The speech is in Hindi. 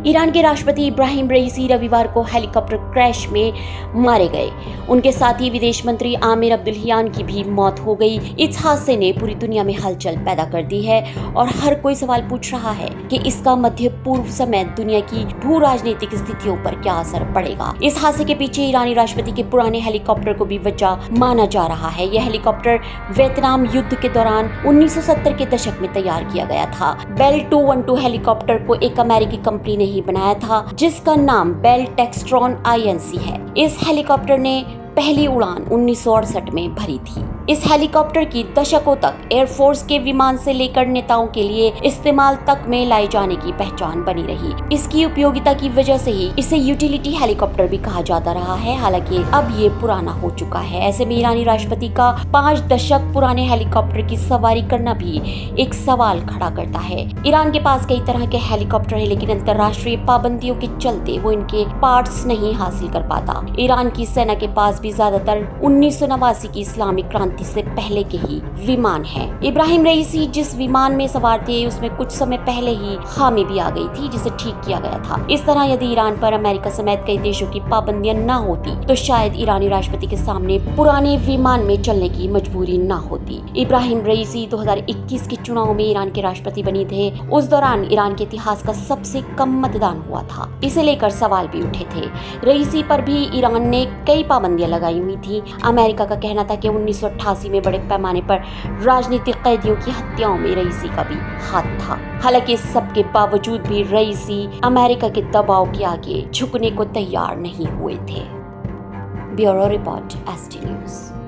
ईरान के राष्ट्रपति इब्राहिम रईसी रविवार को हेलीकॉप्टर क्रैश में मारे गए। उनके साथ ही विदेश मंत्री आमिर अब्दुल्लाहियान की भी मौत हो गई। इस हादसे ने पूरी दुनिया में हलचल पैदा कर दी है और हर कोई सवाल पूछ रहा है कि इसका मध्य पूर्व समेत दुनिया की भू राजनीतिक स्थितियों पर क्या असर पड़ेगा। इस हादसे के पीछे ईरानी राष्ट्रपति के पुराने हेलीकॉप्टर को भी वजह माना जा रहा है। यह हेलीकॉप्टर वियतनाम युद्ध के दौरान 1970 के दशक में तैयार किया गया था। बेल 212 हेलीकॉप्टर को एक अमेरिकी कंपनी ने ही बनाया था, जिसका नाम बेल टेक्सट्रॉन INC है। इस हेलीकॉप्टर ने पहली उड़ान 1968 में भरी थी। इस हेलीकॉप्टर की दशकों तक एयरफोर्स के विमान से लेकर नेताओं के लिए इस्तेमाल तक में लाए जाने की पहचान बनी रही। इसकी उपयोगिता की वजह से ही इसे यूटिलिटी हेलीकॉप्टर भी कहा जाता रहा है। हालांकि अब ये पुराना हो चुका है। ऐसे में ईरानी राष्ट्रपति का 5 दशक पुराने हेलीकॉप्टर की सवारी करना भी एक सवाल खड़ा करता है। ईरान के पास कई तरह के हेलीकॉप्टर है, लेकिन अंतर्राष्ट्रीय पाबंदियों के चलते वो इनके पार्ट्स नहीं हासिल कर पाता। ईरान की सेना के पास भी ज्यादातर 1989 की इस्लामिक क्रांति से पहले के ही विमान है। इब्राहिम रईसी जिस विमान में सवार थे, उसमें कुछ समय पहले ही खामी भी आ गई थी, जिसे ठीक किया गया था। इस तरह यदि ईरान पर अमेरिका समेत कई देशों की पाबंदियां न होती तो शायद ईरानी राष्ट्रपति के सामने पुराने विमान में चलने की मजबूरी न होती। इब्राहिम रईसी 2021 के चुनाव में ईरान के राष्ट्रपति बने थे। उस दौरान ईरान के इतिहास का सबसे कम मतदान हुआ था। इसे लेकर सवाल भी उठे थे। रईसी पर भी ईरान ने कई पाबंदियां लगाई हुई थी। अमेरिका का कहना था कि 1988 में बड़े पैमाने पर राजनीतिक कैदियों की हत्याओं में रईसी का भी हाथ था। हालांकि इस सब के बावजूद भी रईसी अमेरिका के दबाव के आगे झुकने को तैयार नहीं हुए थे। Bureau report ST news.